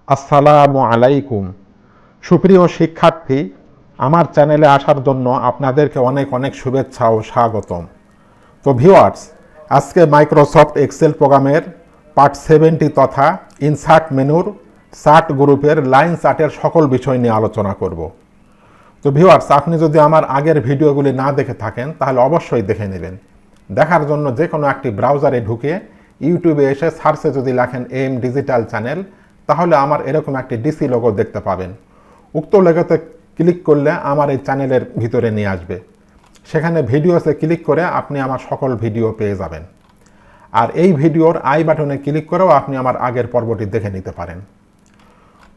আসসালামু আলাইকুম। সুপ্রিয় শিক্ষার্থী, আমার চ্যানেলে আসার জন্য আপনাদেরকে অনেক অনেক শুভেচ্ছা ও স্বাগতম। তো ভিউয়ার্স, আজকে মাইক্রোসফট এক্সেল প্রোগ্রামের পার্ট 70 তথা ইনসার্ট মেনুর চার্ট গ্রুপের লাইন চার্টের সকল বিষয় নিয়ে আলোচনা করব। তো ভিউয়ার্স, আপনি যদি আমার আগের ভিডিওগুলি না দেখে থাকেন তাহলে অবশ্যই দেখে নেবেন। দেখার জন্য যে কোনো একটি ব্রাউজারে ঢুকে ইউটিউবে এসে সার্চে যদি লেখেন এম ডিজিটাল চ্যানেল, তাহলে আমার এরকম একটি ডিসি লোগো দেখতে পাবেন। উক্ত লোগোতে ক্লিক করলে আমার এই চ্যানেলের ভিতরে নিয়ে আসবে। সেখানে ভিডিওসে ক্লিক করে আপনি আমার সকল ভিডিও পেয়ে যাবেন। আর এই ভিডিওর আই বাটনে ক্লিক করেও আপনি আমার আগের পর্বটি দেখে নিতে পারেন।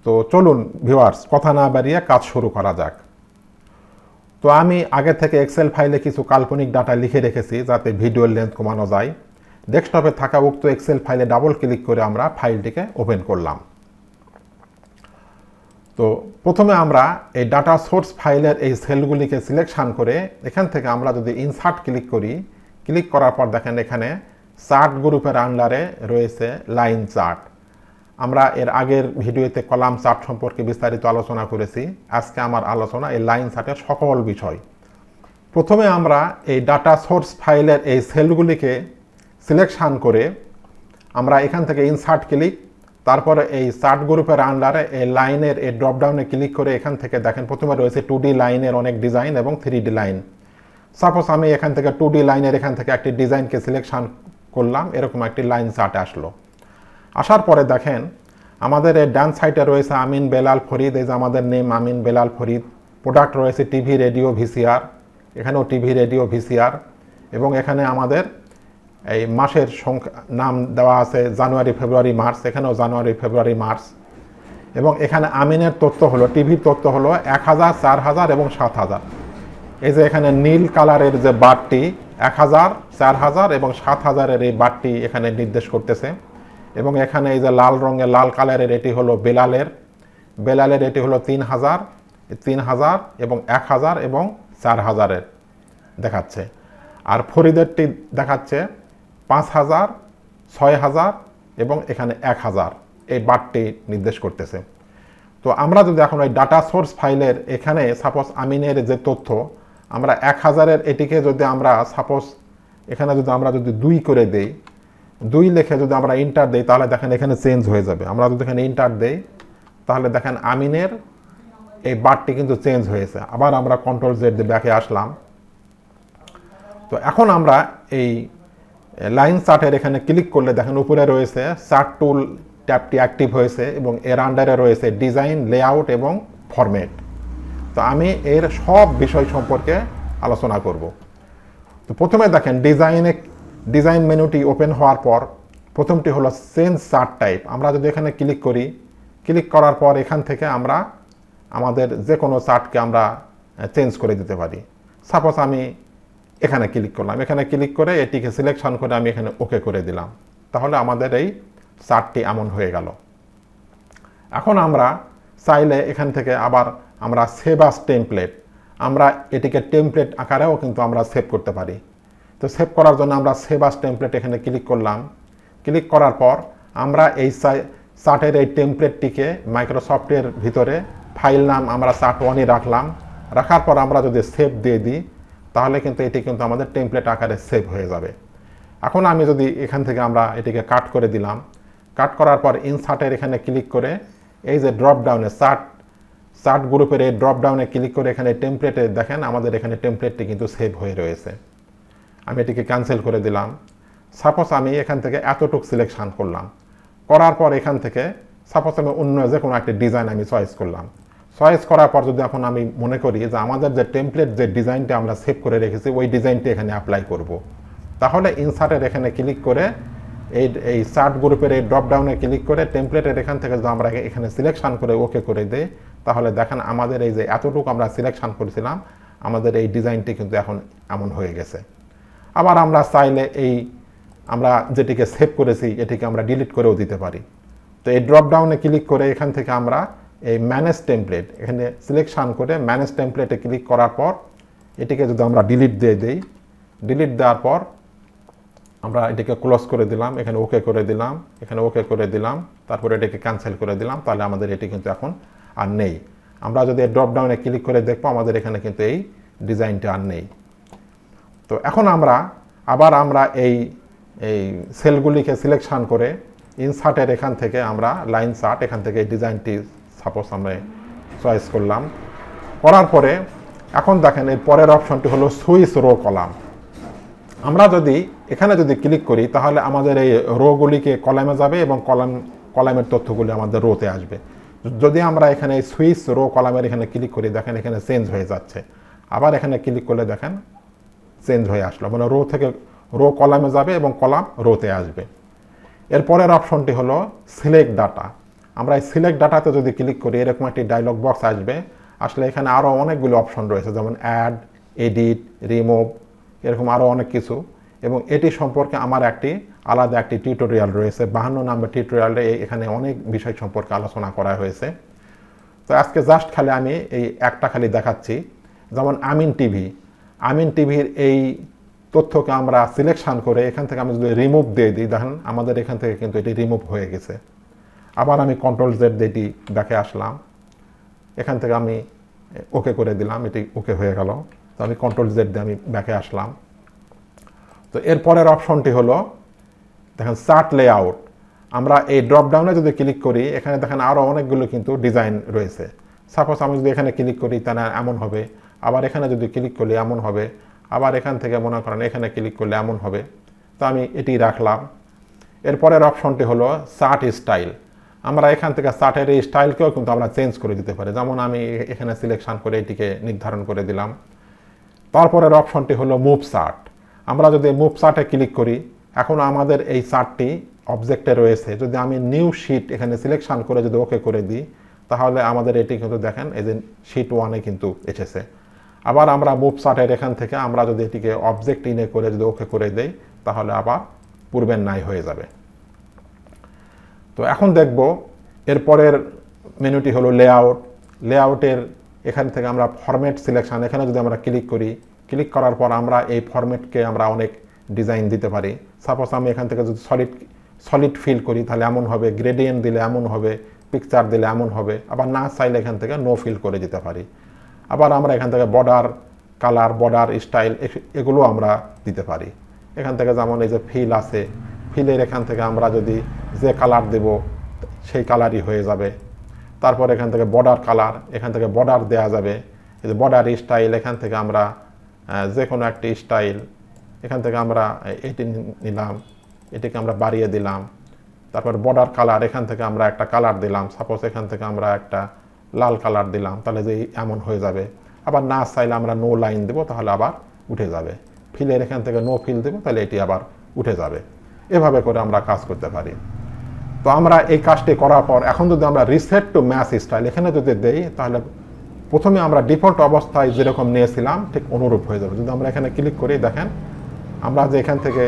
তো চলুন ভিউয়ার্স, কথা না বাড়িয়ে কাজ শুরু করা যাক। তো আমি আগে থেকে এক্সেল ফাইলে কিছু কাল্পনিক ডাটা লিখে রেখেছি যাতে ভিডিওর লেন্থ কমানো যায়। ডেস্কটপে থাকা উক্ত এক্সেল ফাইলে ডাবল ক্লিক করে আমরা ফাইলটিকে ওপেন করলাম। তো প্রথমে আমরা এই ডাটা সোর্স ফাইলের এই সেলগুলিকে সিলেকশন করে এখান থেকে আমরা যদি ইনসার্ট ক্লিক করি, ক্লিক করার পর দেখেন এখানে চার্ট গ্রুপের আন্ডারে রয়েছে লাইন চার্ট। আমরা এর আগের ভিডিওতে কলাম চার্ট সম্পর্কে বিস্তারিত আলোচনা করেছি। আজকে আমার আলোচনা এই লাইন চার্টের সকল বিষয়। প্রথমে আমরা এই ডাটা সোর্স ফাইলের এই সেলগুলিকে সিলেকশন করে আমরা এখান থেকে ইনসার্ট ক্লিক, তারপরে এই চার্ট গ্রুপের আন্ডারে এই লাইনের এই ড্রপডাউনে ক্লিক করে এখান থেকে দেখেন প্রথমে রয়েছে 2D লাইনের অনেক ডিজাইন এবং 3D লাইন। সাপোজ আমি এখান থেকে 2D লাইনের এখান থেকে একটি ডিজাইনকে সিলেকশন করলাম, এরকম একটি লাইন চার্ট আসলো। আসার পরে দেখেন আমাদের এই ডান সাইডে রয়েছে আমিন বেলাল ফরিদ, এই যে আমাদের নেম আমিন বেলাল ফরিদ। প্রোডাক্ট রয়েছে টিভি রেডিও ভিসিআর, এখানেও টিভি রেডিও ভিসিআর, এবং এখানে আমাদের এই মাসের সংখ্যা নাম দেওয়া আছে জানুয়ারি ফেব্রুয়ারি মার্চ, এখানেও জানুয়ারি ফেব্রুয়ারি মার্চ। এবং এখানে আমিনের তথ্য হলো, টিভির তথ্য হলো 1000, 4000 এবং 7000। এই যে এখানে নীল কালারের যে বারটি 1000, 4000 এবং 7000-এর এই বারটি এখানে নির্দেশ করতেছে। এবং এখানে এই যে লাল রঙের লাল কালারের এটি হলো বেলালের এটি হলো 3000, 3000 এবং 1000 এবং 4000-এর দেখাচ্ছে। আর ফরিদেরটি দেখাচ্ছে 5000, 6000 এবং এখানে 1000, এই বারটি নির্দেশ করতেছে। তো আমরা যদি এখন ওই ডাটা সোর্স ফাইলের এখানে সাপোজ আমিনের যে তথ্য আমরা 1000-এর এটিকে যদি আমরা সাপোজ এখানে যদি 2 করে দেই, 2 লিখে যদি আমরা ইন্টার দেই, তাহলে দেখেন এখানে চেঞ্জ হয়ে যাবে। আমরা যদি এখানে ইন্টার দেই তাহলে দেখেন আমিনের এই বারটি কিন্তু চেঞ্জ হয়েছে। আবার আমরা কন্ট্রোল জেড দিয়ে ব্যাকে আসলাম। তো এখন আমরা এই লাইন চার্টের এখানে ক্লিক করলে দেখেন উপরে রয়েছে চার্ট টুল ট্যাবটি অ্যাক্টিভ হয়েছে এবং এর আন্ডারে রয়েছে ডিজাইন, লেআউট এবং ফরম্যাট। তো আমি এর সব বিষয় সম্পর্কে আলোচনা করব। তো প্রথমে দেখেন ডিজাইন মেনুটি ওপেন হওয়ার পর প্রথমটি হলো চেঞ্জ চার্ট টাইপ। আমরা যদি এখানে ক্লিক করি, ক্লিক করার পর এখান থেকে আমরা আমাদের যে কোনো চার্টকে আমরা চেঞ্জ করে দিতে পারি। সাপোজ আমি এখানে ক্লিক করলাম, এখানে ক্লিক করে এটিকে সিলেকশন করে আমি এখানে ওকে করে দিলাম, তাহলে আমাদের এই চার্টটি এমন হয়ে গেল। এখন আমরা চাইলে এখান থেকে আবার আমরা সেভ আস টেমপ্লেট, আমরা এটিকে টেমপ্লেট আকারেও কিন্তু আমরা সেভ করতে পারি। তো সেভ করার জন্য আমরা সেভ আস টেমপ্লেট এখানে ক্লিক করলাম। ক্লিক করার পর আমরা এই চার্টের এই টেমপ্লেটটিকে মাইক্রোসফটের ভিতরে ফাইল নাম আমরা চার্ট1ই রাখলাম। রাখার পর আমরা যদি সেভ দিয়ে দিই তাহলে কিন্তু এটি কিন্তু আমাদের টেমপ্লেট আকারে সেভ হয়ে যাবে। এখন আমি যদি এখান থেকে আমরা এটিকে কাট করে দিলাম, কাট করার পর ইনসার্টের এখানে ক্লিক করে এই যে ড্রপডাউনে চার্ট গ্রুপের এই ড্রপডাউনে ক্লিক করে এখানে টেমপ্লেটে দেখেন আমাদের এখানে টেমপ্লেটটি কিন্তু সেভ হয়ে রয়েছে। আমি এটিকে ক্যান্সেল করে দিলাম। সাপোজ আমি এখান থেকে এতটুক সিলেকশন করলাম, করার পর এখান থেকে সাপোজ আমি অন্য যে কোনো একটি ডিজাইন আমি চয়েস করলাম। চয়েস করার পর যদি এখন আমি মনে করি যে আমাদের যে টেমপ্লেট যে ডিজাইনটা আমরা সেভ করে রেখেছি ওই ডিজাইনটি এখানে অ্যাপ্লাই করব, তাহলে ইনসার্টের এখানে ক্লিক করে এই চার্ট গ্রুপের এই ড্রপডাউনে ক্লিক করে টেমপ্লেটের এখান থেকে যদি আমরা এখানে সিলেকশন করে ওকে করে দিই, তাহলে দেখেন আমাদের এই যে এতটুকু আমরা সিলেকশন করেছিলাম আমাদের এই ডিজাইনটি কিন্তু এখন এমন হয়ে গেছে। আবার আমরা চাইলে আমরা যেটিকে সেভ করেছি এটিকে আমরা ডিলিট করেও দিতে পারি। তো এই ড্রপডাউনে ক্লিক করে এখান থেকে আমরা এই ম্যানেজ টেমপ্লেট এখানে সিলেকশন করে ম্যানেজ টেমপ্লেটে ক্লিক করার পর এটিকে যদি আমরা ডিলিট দিয়ে দিই, ডিলিট দেওয়ার পর আমরা এটাকে ক্লোজ করে দিলাম, এখানে ওকে করে দিলাম, এখানে ওকে করে দিলাম, তারপরে এটাকে ক্যান্সেল করে দিলাম, তাহলে আমাদের এটি কিন্তু এখন আর নেই। আমরা যদি ড্রপ ডাউনে ক্লিক করে দেখবো আমাদের এখানে কিন্তু এই ডিজাইনটা আর নেই। তো এখন আমরা এই সেলগুলিকে সিলেকশন করে ইনসার্টের এখান থেকে আমরা লাইন চার্ট এখান থেকে এই ডিজাইনটি সাপোজ আমরা চয়েস করলাম, করার পরে এখন দেখেন এর পরের অপশনটি হলো সুইচ রো কলাম। আমরা যদি এখানে যদি ক্লিক করি তাহলে আমাদের এই রোগুলিকে কলামে যাবে এবং কলামের তথ্যগুলি আমাদের রোতে আসবে। যদি আমরা এখানে সুইচ রো কলামের এখানে ক্লিক করি দেখেন এখানে চেঞ্জ হয়ে যাচ্ছে, আবার এখানে ক্লিক করলে দেখেন চেঞ্জ হয়ে আসলো, মানে রো থেকে রো কলামে যাবে এবং কলাম রোতে আসবে। এরপরের অপশনটি হলো সিলেক্ট ডাটা। আমরা এই সিলেক্ট ডাটাতে যদি ক্লিক করি এরকম একটি ডায়লগ বক্স আসবে, আসলে এখানে আরও অনেকগুলো অপশন রয়েছে, যেমন অ্যাড, এডিট, রিমুভ, এরকম আরও অনেক কিছু। এবং এটি সম্পর্কে আমার আলাদা একটি টিউটোরিয়াল রয়েছে, 52 নম্বর টিউটোরিয়ালে এখানে অনেক বিষয় সম্পর্কে আলোচনা করা হয়েছে। তো আজকে জাস্ট খালি আমি এই একটা খালি দেখাচ্ছি। যেমন আমিন টিভির এই তথ্যকে আমরা সিলেকশন করে এখান থেকে আমি যদি রিমুভ দিয়ে দিই দেখেন আমাদের এখান থেকে কিন্তু এটি রিমুভ হয়ে গেছে। আবার আমি কন্ট্রোল জেড দিয়ে এটি ব্যাকে আসলাম, এখান থেকে আমি ওকে করে দিলাম, এটি ওকে হয়ে গেল। তো আমি কন্ট্রোল জেড দিয়ে আমি ব্যাকে আসলাম। তো এরপরের অপশনটি হলো দেখেন চার্ট লেআউট। আমরা এই ড্রপ ডাউনে যদি ক্লিক করি এখানে দেখেন আরও অনেকগুলো কিন্তু ডিজাইন রয়েছে। সাপোজ আমি যদি এখানে ক্লিক করি তাহলে এমন হবে, আবার এখানে যদি ক্লিক করলে এমন হবে, আবার এখান থেকে মনে করেন এখানে ক্লিক করলে এমন হবে। তো আমি এটি রাখলাম। এরপরের অপশনটি হলো চার্ট স্টাইল। আমরা এখান থেকে চার্টের এই স্টাইলকেও কিন্তু আমরা চেঞ্জ করে দিতে পারি, যেমন আমি এখানে সিলেকশন করে এটিকে নির্ধারণ করে দিলাম। তারপরের অপশনটি হলো মুভ চার্ট। আমরা যদি মুভ চার্টে ক্লিক করি এখন আমাদের এই চার্টটি অবজেক্টে রয়েছে, যদি আমি নিউ শিট এখানে সিলেকশন করে যদি ওকে করে দিই তাহলে আমাদের এটি কিন্তু দেখেন এই যে শিট 1-এ কিন্তু এসেছে। আবার আমরা মুভ চার্টের এখান থেকে আমরা যদি এটিকে অবজেক্ট ইনে করে যদি ওকে করে দেই তাহলে আবার পূর্বের নাই হয়ে যাবে। তো এখন দেখব এরপরের মেনুটি হলো লেআউটের এখান থেকে আমরা ফরম্যাট সিলেকশন, এখানে যদি আমরা ক্লিক করি, ক্লিক করার পর আমরা এই ফরম্যাটকে আমরা অনেক ডিজাইন দিতে পারি। সাপোজ আমি এখান থেকে যদি সলিড ফিল করি তাহলে এমন হবে, গ্রেডিয়েন্ট দিলে এমন হবে, পিকচার দিলে এমন হবে, আবার না চাইলে এখান থেকে নো ফিল করে দিতে পারি। আবার আমরা এখান থেকে বর্ডার কালার, বর্ডার স্টাইল এগুলো আমরা দিতে পারি। এখান থেকে যেমন এই যে ফিল আছে, ফিলের এখান থেকে আমরা যদি যে কালার দেব সেই কালারই হয়ে যাবে। তারপর এখান থেকে বর্ডার কালার, এখান থেকে বর্ডার দেওয়া যাবে। এই যে বর্ডার স্টাইল এখান থেকে আমরা যে কোনো একটি স্টাইল এখান থেকে আমরা এটি নিলাম, এটিকে আমরা বাড়িয়ে দিলাম। তারপর বর্ডার কালার এখান থেকে আমরা একটা কালার দিলাম, সাপোজ এখান থেকে আমরা একটা লাল কালার দিলাম, তাহলে যে এমন হয়ে যাবে। আবার না চাইলে আমরা নো লাইন দেবো তাহলে আবার উঠে যাবে। ফিলের এখান থেকে নো ফিল দেবো তাহলে এটি আবার উঠে যাবে। এভাবে করে আমরা কাজ করতে পারি। তো আমরা এই কাজটি করার পর এখন যদি আমরা রিসেট টু ম্যাচ স্টাইল এখানে যদি দেই তাহলে প্রথমে আমরা ডিফল্ট অবস্থায় যেরকম নিয়েছিলাম ঠিক অনুরূপ হয়ে যাবে। যদি আমরা এখানে ক্লিক করি দেখেন আমরা যে এখান থেকে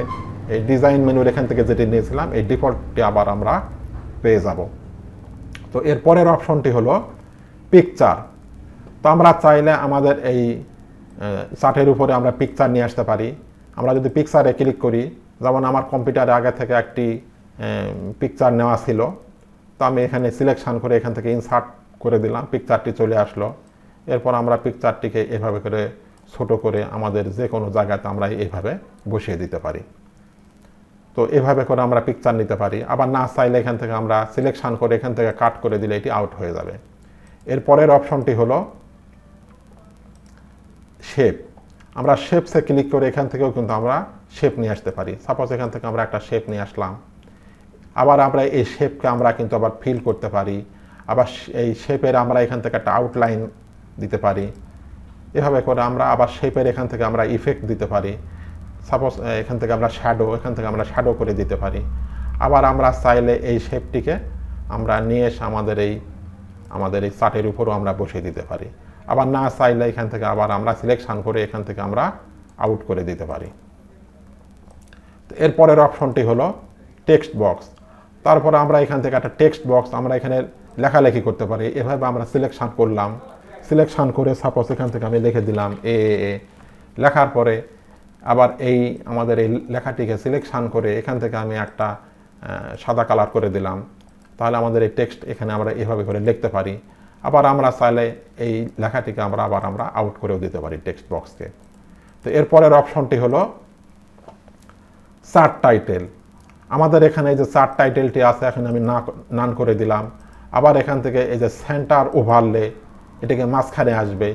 এই ডিজাইন মেনুর এখান থেকে যেটি নিয়েছিলাম এই ডিফল্টটি আবার আমরা পেয়ে যাব। তো এরপরের অপশনটি হলো পিকচার। তো আমরা চাইলে আমাদের এই চার্টের উপরে আমরা পিকচার নিয়ে আসতে পারি। আমরা যদি পিকচারে ক্লিক করি, যেমন আমার কম্পিউটারে আগে থেকে একটি পিকচার নেওয়া ছিল, তো আমি এখানে সিলেকশন করে এখান থেকে ইনসার্ট করে দিলাম, পিকচারটি চলে আসলো। এরপর আমরা পিকচারটিকে এভাবে করে ছোট করে আমাদের যে কোনো জায়গাতে আমরা এইভাবে বসিয়ে দিতে পারি। তো এভাবে করে আমরা পিকচার নিতে পারি। আবার না চাইলে এখান থেকে আমরা সিলেকশন করে এখান থেকে কাট করে দিলে এটি আউট হয়ে যাবে। এরপরের অপশনটি হলো শেপ। আমরা শেপসে ক্লিক করে এখান থেকেও কিন্তু আমরা শেপ নিয়ে আসতে পারি। সাপোজ এখান থেকে আমরা একটা শেপ নিয়ে আসলাম, আবার আমরা এই শেপকে আমরা কিন্তু আবার ফিল করতে পারি। আবার এই শেপের আমরা এখান থেকে একটা আউটলাইন দিতে পারি। এভাবে করে আমরা আবার শেপের এখান থেকে আমরা ইফেক্ট দিতে পারি। সাপোজ এখান থেকে আমরা এখান থেকে আমরা শ্যাডো করে দিতে পারি। আবার আমরা চাইলে এই শেপটিকে আমরা নিয়ে এসে আমাদের এই চার্টের উপরও আমরা বসিয়ে দিতে পারি। আবার না চাইলে এখান থেকে আবার আমরা সিলেকশন করে এখান থেকে আমরা আউট করে দিতে পারি। এরপরের অপশনটি হলো টেক্সট বক্স। তারপরে আমরা এখান থেকে একটা টেক্সট বক্স আমরা এখানে লেখালেখি করতে পারি। এভাবে আমরা সিলেকশন করলাম, সিলেকশন করে সাপোজ এখান থেকে আমি লিখে দিলাম এ লেখার পরে আবার এই আমাদের এই লেখাটিকে সিলেকশন করে এখান থেকে আমি একটা সাদা কালার করে দিলাম, তাহলে আমাদের এই টেক্সট এখানে আমরা এভাবে করে লিখতে পারি। আবার আমরা চাইলে এই লেখাটিকে আমরা আউট করেও দিতে পারি টেক্সট বক্সকে। তো এরপরের অপশনটি হলো চার্ট টাইটেল। আমাদের এখানে এই যে চার্ট টাইটেলটি আছে, এখন আমি নান করে দিলাম। আবার এখান থেকে এই যে সেন্টার ওভারলে, এটিকে মাঝখানে আসবে।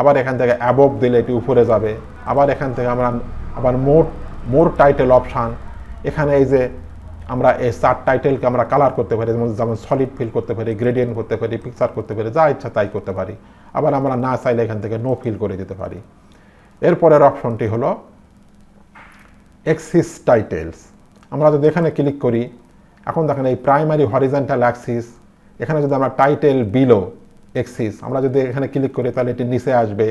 আবার এখান থেকে অ্যাবভ দিলে এটি উপরে যাবে। আবার এখান থেকে আমরা আবার মোর টাইটেল অপশান, এখানে এই যে আমরা এই চার্ট টাইটেলকে আমরা কালার করতে পারি, যেমন সলিড ফিল করতে পারি, গ্রেডিয়েন্ট করতে পারি, পিকচার করতে পারি, যা ইচ্ছা তাই করতে পারি। আবার আমরা না চাইলে এখান থেকে নো ফিল করে দিতে পারি। এরপরের অপশনটি হলো এক্সিস টাইটেলস। আমরা যদি এখানে ক্লিক করি, এখন দেখেন এই প্রাইমারি হরিজন্টাল অ্যাক্সিস, এখানে যদি আমরা টাইটেল বিলো এক্সিস আমরা যদি এখানে ক্লিক করি তাহলে এটি নিচে আসবে।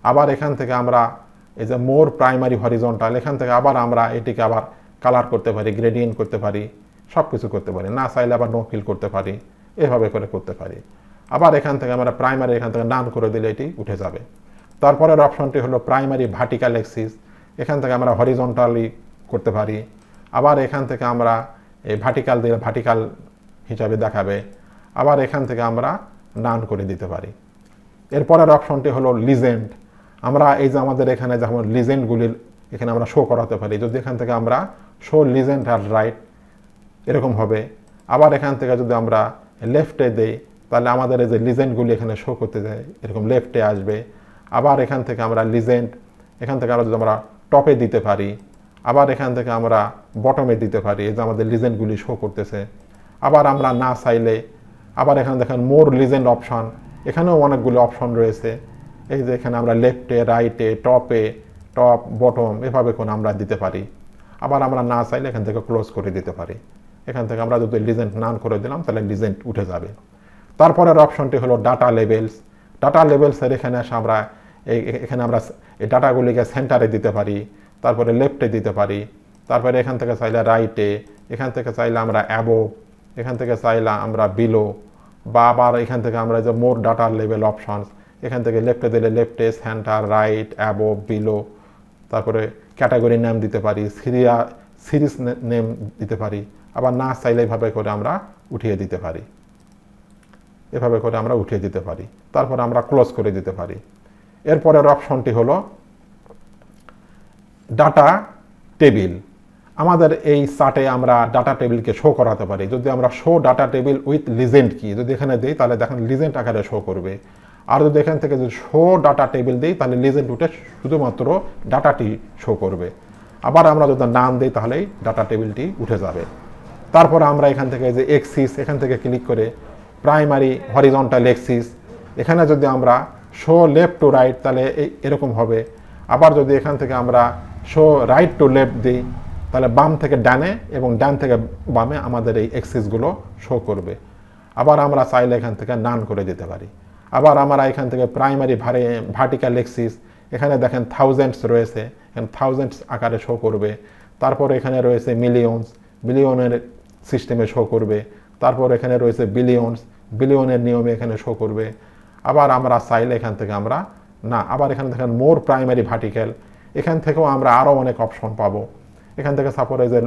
আবার এখান থেকে আমরা এই যে মোর প্রাইমারি হরিজন্টাল, এখান থেকে আবার আমরা এটিকে আবার কালার করতে পারি, গ্রেডিয়েন্ট করতে পারি, সব কিছু করতে পারি। না চাইলে আবার নো ফিল করতে পারি, এভাবে করে করতে পারি। আবার এখান থেকে আমরা প্রাইমারি এখান থেকে নান করে দিলে এটি উঠে যাবে। তারপরের অপশনটি হলো প্রাইমারি ভার্টিক্যাল অ্যাক্সিস, এখান থেকে আমরা হরিজন্টালি করতে পারি। আবার এখান থেকে আমরা এই ভার্টিক্যাল দিলে ভার্টিক্যাল হিসাবে দেখাবে। আবার এখান থেকে আমরা নান করে দিতে পারি। এরপরের অপশনটি হলো লিজেন্ড। আমরা এই যে আমাদের এখানে যেমন লিজেন্ডগুলির এখানে আমরা শো করাতে পারি, যদি এখান থেকে আমরা শো লিজেন্ড আর রাইট এরকম হবে। আবার এখান থেকে যদি আমরা লেফটে দেই তাহলে আমাদের এই যে লিজেন্ডগুলি এখানে শো করতে যায় এরকম লেফটে আসবে। আবার এখান থেকে আমরা লিজেন্ড এখান থেকে আমরা যদি আমরা টপে দিতে পারি, আবার এখান থেকে আমরা বটমে দিতে পারি, এই যে আমাদের লিজেন্ডগুলি শো করতেছে। আবার আমরা না চাইলে আবার এখানে দেখেন মোর লিজেন্ড অপশন, এখানেও অনেকগুলো অপশন রয়েছে। এই যে এখানে আমরা লেফটে, রাইটে, টপে, টপ, বটম এভাবে করে আমরা দিতে পারি। আবার আমরা না চাইলে এখান থেকে ক্লোজ করে দিতে পারি। এখান থেকে আমরা যদি লিজেন্ড নান করে দিলাম তাহলে লিজেন্ড উঠে যাবে। তারপরের অপশনটি হলো ডাটা লেভেলস। ডাটা লেভেলসের এখানে এসে আমরা এখানে আমরা এই ডাটাগুলিকে সেন্টারে দিতে পারি, তারপরে লেফটে দিতে পারি, তারপরে এখান থেকে চাইলে রাইটে, এখান থেকে চাইলে আমরা অ্যাবোভ, এখান থেকে চাইলে আমরা বিলো, বা আবার এখান থেকে আমরা যে মোর ডাটা লেভেল অপশনস, এখান থেকে লেফটে দিলে লেফটে, সেন্টার, রাইট, অ্যাবোভ, বিলো, তারপরে ক্যাটাগরি নেম দিতে পারি, সিরিজ নেম দিতে পারি। আবার না চাইলে এভাবে করে আমরা উঠিয়ে দিতে পারি, এভাবে করে আমরা উঠিয়ে দিতে পারি। তারপর আমরা ক্লোজ করে দিতে পারি। এরপরের অপশনটি হলো ডাটা টেবিল। আমাদের এই চার্টে আমরা ডাটা টেবিলকে শো করাতে পারি। যদি আমরা show data table with legend কি যদি এখানে দিই তাহলে দেখেন লিজেন্ড আকারে শো করবে। আর যদি এখান থেকে যদি শো ডাটা টেবিল দিই তাহলে লিজেন্ড উঠে শুধুমাত্র ডাটাটি শো করবে। আবার আমরা যদি নাম দিই তাহলেই ডাটা টেবিলটি উঠে যাবে। তারপর আমরা এখান থেকে যে এক্সিস এখান থেকে ক্লিক করে প্রাইমারি হরিজন্টাল এক্সিস, এখানে যদি আমরা শো লেফট টু রাইট তাহলে এরকম হবে। আবার যদি এখান থেকে আমরা শো রাইট টু লেফট দিই তাহলে বাম থেকে ডানে এবং ডান থেকে বামে আমাদের এই এক্সিসগুলো শো করবে। আবার আমরা চাইলে এখান থেকে নান করে দিতে পারি। আবার আমরা এখান থেকে প্রাইমারি ভার্টিক্যাল এক্সিস, এখানে দেখেন থাউজেন্ডস রয়েছে, এখানে থাউজেন্ডস আকারে শো করবে। তারপর এখানে রয়েছে মিলিয়নস, বিলিয়নের সিস্টেমে শো করবে। তারপর এখানে রয়েছে বিলিয়নস, বিলিয়নের নিয়মে এখানে শো করবে। আবার আমরা চাইলে এখান থেকে আমরা না, আবার এখানে দেখেন মোর প্রাইমারি ভার্টিক্যাল, এখান থেকেও আমরা আরও অনেক অপশন পাবো। এখান থেকে সাপোজ যে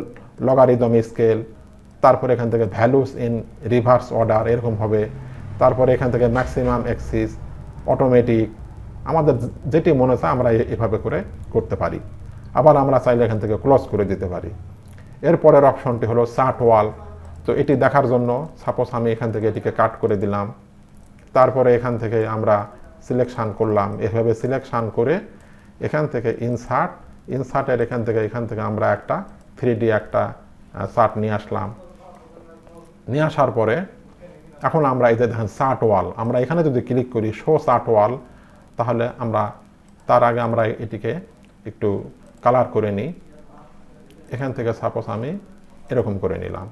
লগারিদম স্কেল, তারপর এখান থেকে ভ্যালুস ইন রিভার্স অর্ডার এরকম হবে। তারপরে এখান থেকে ম্যাক্সিমাম এক্সিস, অটোমেটিক, আমাদের যেটি মনে হয় আমরা এভাবে করে করতে পারি। আবার আমরা চাইলে এখান থেকে ক্লোজ করে দিতে পারি। এরপরের অপশনটি হলো চার্ট ওয়াল। তো এটি দেখার জন্য সাপোজ আমি এখান থেকে এটিকে কাট করে দিলাম, তারপরে এখান থেকে আমরা সিলেকশান করলাম। এভাবে সিলেকশান করে এখান থেকে ইনসার্টের এখান থেকে আমরা একটা 3D একটা চার্ট নিয়ে আসলাম। নিয়ে আসার পরে এখন আমরা এই যে দেখেন চার্ট ওয়াল, আমরা এখানে যদি ক্লিক করি শো চার্ট ওয়াল, তাহলে আমরা তার আগে আমরা এটিকে একটু কালার করে নিই। এখান থেকে সাপোজ আমি এরকম করে নিলাম।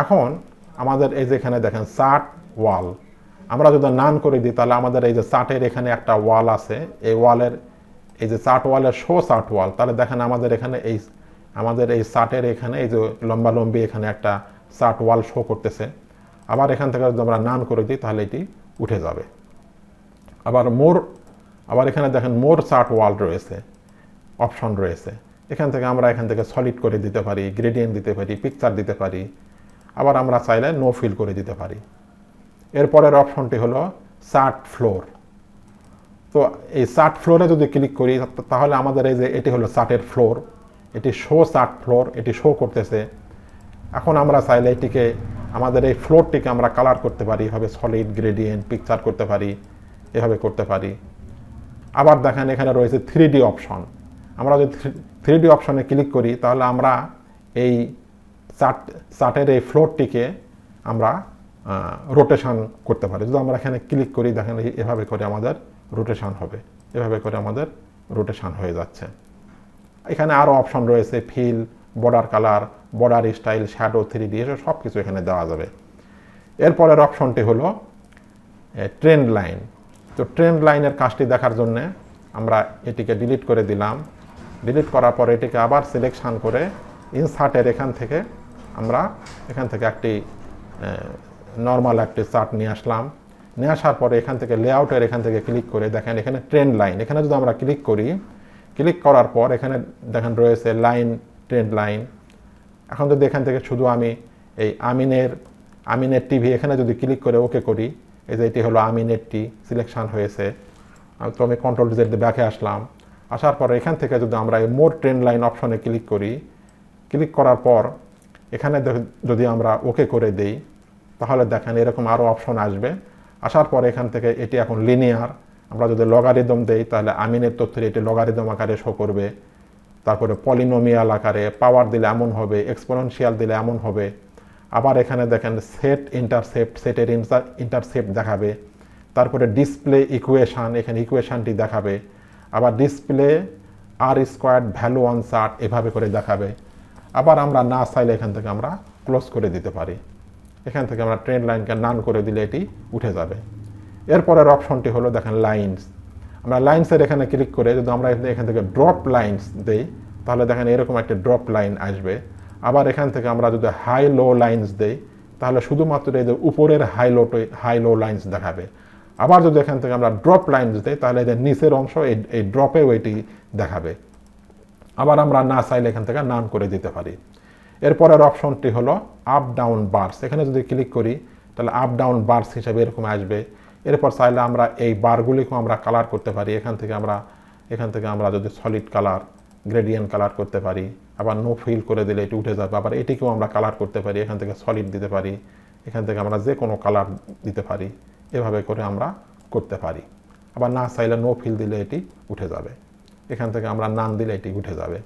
এখন আমাদের এই যে এখানে দেখেন চার্ট ওয়াল, আমরা যদি নান করে দিই তাহলে আমাদের এই যে চার্টের এখানে একটা ওয়াল আছে, এই ওয়ালের এই যে চার্ট ওয়ালের শো চার্ট ওয়াল, তাহলে দেখেন আমাদের এখানে আমাদের এই চার্টের এখানে এই যে লম্বালম্বি এখানে একটা চার্ট ওয়াল শো করতেছে। আবার এখান থেকে যদি আমরা নান করে দিই তাহলে এটি উঠে যাবে। আবার এখানে দেখেন মোর চার্ট ওয়াল রয়েছে, অপশন রয়েছে। এখান থেকে সলিড করে দিতে পারি, গ্রেডিয়েন্ট দিতে পারি, পিকচার দিতে পারি, আবার আমরা চাইলে নো ফিল করে দিতে পারি। এরপরের অপশনটি হলো চার্ট ফ্লোর। তো এই চার্ট ফ্লোরে যদি ক্লিক করি তাহলে আমাদের এই যে এটি হলো চার্টের ফ্লোর, এটি শো চার্ট ফ্লোর, এটি শো করতেছে। এখন আমরা চাইলে এটিকে আমাদের এই ফ্লোরটিকে আমরা কালার করতে পারি, এভাবে সলিড, গ্রেডিয়েন্ট, পিকচার করতে পারি, এভাবে করতে পারি। আবার দেখেন এখানে রয়েছে 3D অপশন। আমরা যদি 3D অপশনে ক্লিক করি তাহলে আমরা এই চার্টের এই ফ্লোরটিকে আমরা রোটেশন করতে পারি। যদি আমরা এখানে ক্লিক করি দেখেন এভাবে করে আমাদের রোটেশন হবে, এভাবে করে আমাদের রোটেশন হয়ে যাচ্ছে। এখানে আরও অপশন রয়েছে fill, border colour, border style, shadow, 3D, এসব সব কিছু এখানে দেওয়া যাবে। এরপরের অপশনটি হলো ট্রেন্ড লাইন। তো ট্রেন্ড লাইনের কাজটি দেখার জন্য আমরা এটিকে ডিলিট করে দিলাম। ডিলিট করার পর এটিকে আবার সিলেকশন করে ইনসার্টের আমরা এখান থেকে একটি নর্মাল একটি চার্ট নিয়ে আসলাম। নিয়ে আসার পরে এখান থেকে লেআউটের এখান থেকে ক্লিক করে দেখেন এখানে ট্রেন্ড লাইন, এখানে যদি আমরা ক্লিক করি, ক্লিক করার পর এখানে দেখেন রয়েছে লাইন, ট্রেন্ড লাইন। এখন যদি এখান থেকে শুধু আমি এই আমিনের টিভি এখানে যদি ক্লিক করে ওকে করি, এই যে এটি হলো আমিনের টি সিলেকশন হয়েছে। তো আমি কন্ট্রোল জেড দিয়ে ব্যাকে আসলাম। আসার পর এখান থেকে যদি আমরা এই মোর ট্রেন্ড লাইন অপশনে ক্লিক করি, ক্লিক করার পর এখানে যদি আমরা ওকে করে দেই তাহলে দেখেন এরকম আরও অপশন আসবে। আসার পর এখান থেকে এটি এখন লিনিয়ার। আমরা যদি লগারিদম দেই তাহলে আমিনের তথ্যের এটি লগারিদম আকারে শো করবে। তারপরে পলিনোমিয়াল আকারে, পাওয়ার দিলে এমন হবে, এক্সপোনেনশিয়াল দিলে এমন হবে। আবার এখানে দেখেন সেট ইন্টারসেপ্ট, সেটের ইন্টারসেপ্ট দেখাবে। তারপরে ডিসপ্লে ইকুয়েশান, এখানে ইকুয়েশানটি দেখাবে। আবার display R squared value on chart, এভাবে করে দেখাবে। আবার আমরা না চাইলে এখান থেকে আমরা ক্লোজ করে দিতে পারি। এখান থেকে আমরা ট্রেন্ড লাইনকে নান করে দিলে এটি উঠে যাবে। এরপরের অপশনটি হলো দেখেন লাইনস। আমরা লাইনসের এখানে ক্লিক করে যদি আমরা এখান থেকে ড্রপ লাইনস দেই তাহলে দেখেন এরকম একটা ড্রপ লাইন আসবে। আবার এখান থেকে আমরা যদি হাই লো লাইনস দেই তাহলে শুধুমাত্র এই যে উপরের হাই লো লাইনস দেখাবে। আবার যদি এখান থেকে আমরা ড্রপ লাইনস দেই তাহলে এদের নিচের অংশ এই ড্রপেও এটি দেখাবে। আবার আমরা না চাইলে এখান থেকে নান করে দিতে পারি। এরপরের অপশনটি হলো আপ ডাউন বার্স। এখানে যদি ক্লিক করি তাহলে আপ ডাউন বার্স হিসেবে এরকম আসবে। এরপর চাইলে আমরা এই বারগুলিকেও আমরা কালার করতে পারি। এখান থেকে আমরা যদি সলিড কালার, গ্রেডিয়েন্ট কালার করতে পারি। আবার নো ফিল করে দিলে এটি উঠে যাবে। আবার এটিকেও আমরা কালার করতে পারি। এখান থেকে সলিড দিতে পারি, এখান থেকে আমরা যে কোনো কালার দিতে পারি। এভাবে করে আমরা করতে পারি। আবার না চাইলে নো ফিল দিলে এটি উঠে যাবে। এখান থেকে আমরা নান দিলে এটি উঠে যাবে।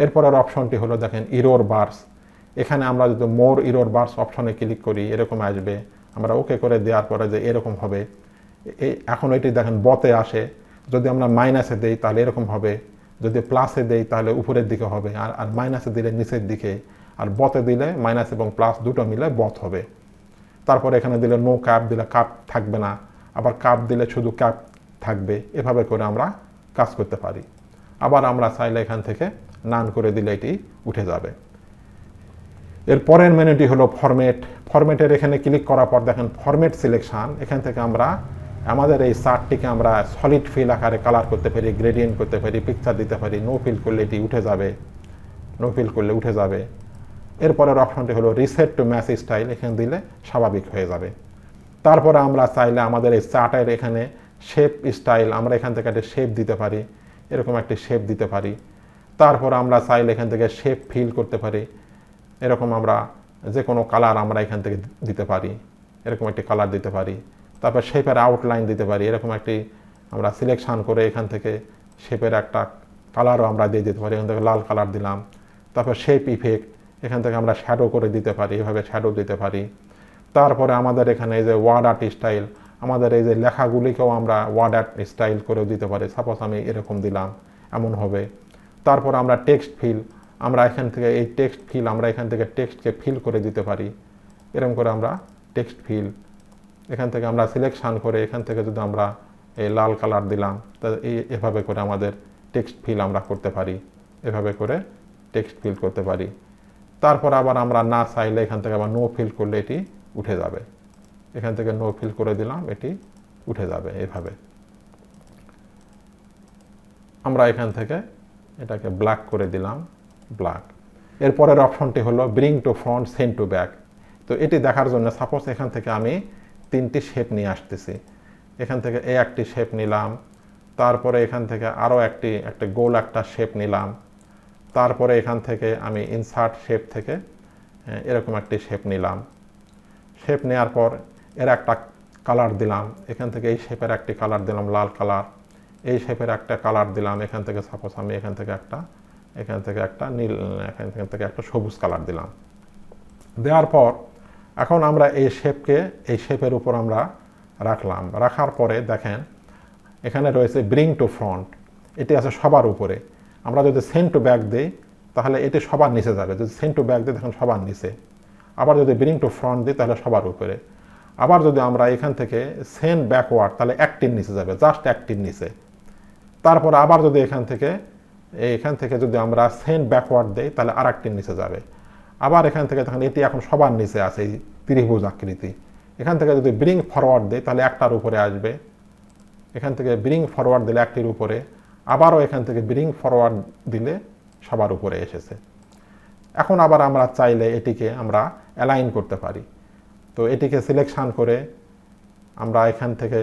এরপরের অপশনটি হলো দেখেন ইরোর বার্স। এখানে আমরা যদি মোর ইরোর বার্স অপশনে ক্লিক করি এরকম আসবে। আমরা ওকে করে দেওয়ার পরে যে এরকম হবে। এখন এটি দেখেন বতে আসে। যদি আমরা মাইনাসে দেই তাহলে এরকম হবে, যদি প্লাসে দেই তাহলে উপরের দিকে হবে, আর মাইনাসে দিলে নিচের দিকে, আর বতে দিলে মাইনাস এবং প্লাস দুটো মিলে বত হবে। তারপরে এখানে দিলে নো ক্যাপ দিলে কাপ থাকবে না, আবার কাপ দিলে শুধু ক্যাপ থাকবে। এভাবে করে আমরা কাজ করতে পারি। আবার আমরা চাইলে এখান থেকে নান করে দিলে এটি উঠে যাবে। এর পরের মেনুটি হলো ফরম্যাট। ফরম্যাটের এখানে ক্লিক করার পর দেখেন ফরম্যাট সিলেকশন। এখান থেকে আমরা আমাদের এই চার্টটিকে আমরা সলিড ফিল আকারে কালার করতে পারি, গ্রেডিয়েন্ট করতে পারি, পিকচার দিতে পারি। নো ফিল করলে এটি উঠে যাবে, নো ফিল করলে উঠে যাবে। এরপরের অপশনটি হলো রিসেট টু ম্যাচ স্টাইল। এখানে দিলে স্বাভাবিক হয়ে যাবে। তারপরে আমরা চাইলে আমাদের এই চার্টের এখানে শেপ স্টাইল, আমরা এখান থেকে একটা শেপ দিতে পারি, এরকম একটি শেপ দিতে পারি। তারপর আমরা চাইলে এখান থেকে শেপ ফিল করতে পারি। এরকম আমরা যে কোনো কালার আমরা এখান থেকে দিতে পারি, এরকম একটি কালার দিতে পারি। তারপর শেপের আউটলাইন দিতে পারি, এরকম একটি আমরা সিলেকশন করে এখান থেকে শেপের একটা কালারও আমরা দিয়ে দিতে পারি। এখান থেকে লাল কালার দিলাম। তারপর শেপ ইফেক্ট, এখান থেকে আমরা শ্যাডো করে দিতে পারি, এভাবে শ্যাডো দিতে পারি। তারপরে আমাদের এখানে এই যে ওয়ার্ড আর্ট স্টাইল, আমাদের এই যে লেখাগুলিকেও আমরা ওয়ার্ড আর্ট স্টাইল করেও দিতে পারি। সাপোজ আমি এরকম দিলাম, এমন হবে। তারপর আমরা টেক্সট ফিল, আমরা এখান থেকে এই টেক্সট ফিল আমরা এখান থেকে টেক্সটকে ফিল করে দিতে পারি। এরকম করে আমরা টেক্সট ফিল এখান থেকে আমরা সিলেকশন করে এখান থেকে যদি আমরা এই লাল কালার দিলাম তা এভাবে করে আমাদের টেক্সট ফিল আমরা করতে পারি, এভাবে করে টেক্সট ফিল করতে পারি। তারপর আবার আমরা না চাইলে এখান থেকে আবার নো ফিল করলে এটি উঠে যাবে। এখান থেকে নো ফিল করে দিলাম, এটি উঠে যাবে। এভাবে আমরা এখান থেকে এটাকে ব্ল্যাক করে দিলাম, ব্ল্যাক। এরপরের অপশনটি হলো bring to front, send to back. তো এটি দেখার জন্য সাপোজ এখান থেকে আমি 3টি শেপ নিয়ে আসতেছি। এখান থেকে একটি শেপ নিলাম, তারপরে এখান থেকে আরও একটা গোল একটা শেপ নিলাম, তারপরে এখান থেকে আমি ইনসার্ট শেপ থেকে এরকম একটি শেপ নিলাম। শেপ নেওয়ার পর এর একটা কালার দিলাম, এখান থেকে এই শেপের একটি কালার দিলাম লাল কালার, এই শেপের একটা কালার দিলাম, এখান থেকে সাপোজ আমি এখান থেকে একটা নীল, এখান থেকে একটা সবুজ কালার দিলাম। দেওয়ার পর এখন আমরা এই শেপের উপর আমরা রাখলাম। রাখার পরে দেখেন এখানে রয়েছে ব্রিং টু ফ্রন্ট, এটি আছে সবার উপরে। আমরা যদি সেন্ড টু ব্যাক দিই তাহলে এটি সবার নিচে যাবে, যদি সেন্ড টু ব্যাক দিই তখন সবার নিচে। আবার যদি ব্রিং টু ফ্রন্ট দিই তাহলে সবার উপরে। আবার যদি আমরা এখান থেকে সেন্ড ব্যাকওয়ার্ড তাহলে একটির নিচে যাবে, জাস্ট একটির নিচে। তারপর আবার যদি এখান থেকে যদি আমরা সেন্ড ব্যাকওয়ার্ড দেই তাহলে আর একটির নিচে যাবে। আবার এখান থেকে তখন এটি এখন সবার নিচে আছে, এই ত্রিভুজ আকৃতি। এখান থেকে যদি ব্রিং ফরওয়ার্ড দেই তাহলে একটার উপরে আসবে, এখান থেকে ব্রিং ফরওয়ার্ড দিলে একটির উপরে, আবারও এখান থেকে ব্রিং ফরওয়ার্ড দিলে সবার উপরে এসেছে। এখন আবার আমরা চাইলে এটিকে আমরা অ্যালাইন করতে পারি। তো এটিকে সিলেকশান করে আমরা এখান থেকে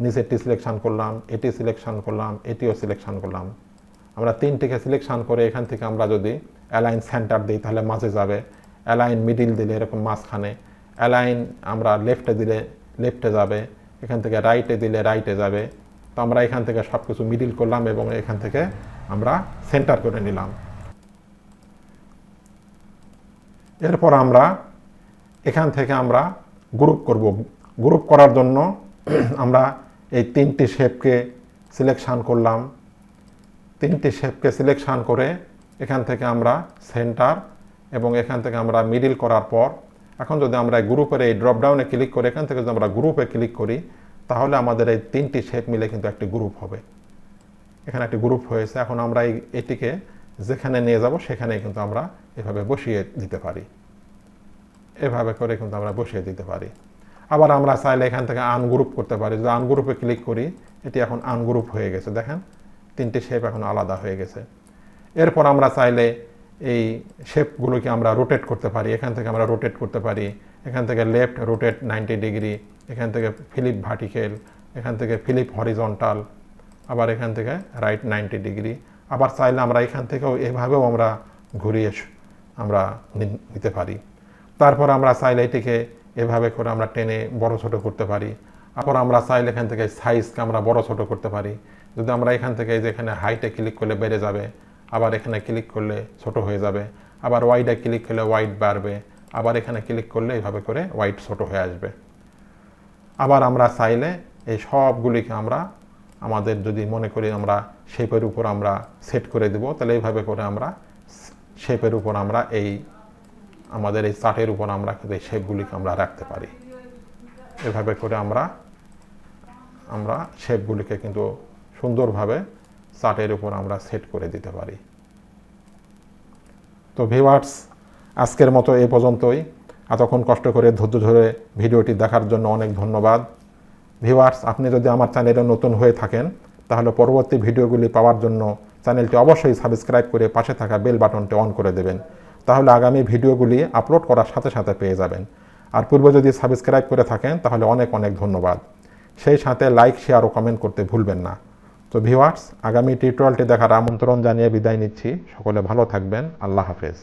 নিচেরটি সিলেকশান করলাম, এটি সিলেকশান করলাম, এটিও সিলেকশান করলাম। আমরা 3টিকে সিলেকশান করে এখান থেকে আমরা যদি অ্যালাইন সেন্টার দিই তাহলে মাঝে যাবে, অ্যালাইন মিডিল দিলে এরকম মাঝখানে, অ্যালাইন আমরা লেফটে দিলে লেফটে যাবে, এখান থেকে রাইটে দিলে রাইটে যাবে। তো আমরা এখান থেকে সব কিছু মিডিল করলাম এবং এখান থেকে আমরা সেন্টার করে নিলাম। এরপর আমরা এখান থেকে আমরা গ্রুপ করব। গ্রুপ করার জন্য আমরা এই 3টি শেপকে সিলেকশান করলাম। 3টি শেপকে সিলেকশান করে এখান থেকে আমরা সেন্টার এবং এখান থেকে আমরা মিডিল করার পর এখন যদি আমরা গ্রুপের এই ড্রপডাউনে ক্লিক করে এখান থেকে যদি আমরা গ্রুপে ক্লিক করি তাহলে আমাদের এই 3টি শেপ মিলে কিন্তু একটি গ্রুপ হবে। এখানে একটি গ্রুপ হয়েছে। এখন আমরা এটিকে যেখানে নিয়ে যাব সেখানেই কিন্তু আমরা এভাবে বসিয়ে দিতে পারি, এভাবে করে কিন্তু আমরা বসিয়ে দিতে পারি। আবার আমরা চাইলে এখান থেকে আনগ্রুপ করতে পারি। যদি আনগ্রুপে ক্লিক করি এটি এখন আনগ্রুপ হয়ে গেছে, দেখেন 3টি শেপ এখন আলাদা হয়ে গেছে। এরপর আমরা চাইলে এই শেপগুলোকে আমরা রোটেট করতে পারি। এখান থেকে আমরা রোটেট করতে পারি, এখান থেকে লেফট রোটেট 90 ডিগ্রি, এখান থেকে ফ্লিপ ভার্টিক্যাল, এখান থেকে ফ্লিপ হরিজন্টাল, আবার এখান থেকে রাইট 90 ডিগ্রি। আবার চাইলে আমরা এখান থেকেও এভাবেও আমরা ঘুরিয়ে আমরা নিতে পারি। তারপর আমরা চাইলে এটিকে এভাবে করে আমরা টেনে বড় ছোট করতে পারি। তারপর আমরা চাইলে এখান থেকে সাইজকে আমরা বড় ছোট করতে পারি। যদি আমরা এখান থেকে যেখানে হাইটে ক্লিক করলে বেড়ে যাবে, আবার এখানে ক্লিক করলে ছোট হয়ে যাবে, আবার ওয়াইডে ক্লিক করলে ওয়াইড বাড়বে, আবার এখানে ক্লিক করলে এইভাবে করে ওয়াইড ছোট হয়ে আসবে। আবার আমরা চাইলে এই সবগুলিকে আমরা আমাদের যদি মনে করি আমরা শেপের উপর আমরা সেট করে দেব তাহলে এইভাবে করে আমরা শেপের উপর আমরা আমাদের এই চার্টের উপর আমরা এই শেপগুলিকে আমরা রাখতে পারি। এভাবে করে আমরা শেপগুলিকে কিন্তু সুন্দরভাবে চার্টের উপর আমরা সেট করে দিতে পারি। তো ভিউয়ার্স, আজকের মতো এই পর্যন্তই। এতক্ষণ কষ্ট করে ধৈর্য ধরে ভিডিওটি দেখার জন্য অনেক ধন্যবাদ। ভিউয়ার্স, আপনি যদি আমার চ্যানেলে নতুন হয়ে থাকেন তাহলে পরবর্তী ভিডিওগুলি পাওয়ার জন্য চ্যানেলটি অবশ্যই সাবস্ক্রাইব করে পাশে থাকা বেল বাটনটি অন করে দেবেন, তাহলে আগামী ভিডিওগুলি আপলোড করার সাথে সাথে পেয়ে যাবেন। আর পূর্বে যদি সাবস্ক্রাইব করে থাকেন তাহলে অনেক অনেক ধন্যবাদ। সেই সাথে লাইক, শেয়ার ও কমেন্ট করতে ভুলবেন না। তো ভিউয়ার্স, আগামী টিউটোরিয়ালটি দেখার আমন্ত্রণ জানিয়ে বিদায় নিচ্ছি। সকলে ভালো থাকবেন। আল্লাহ হাফেজ।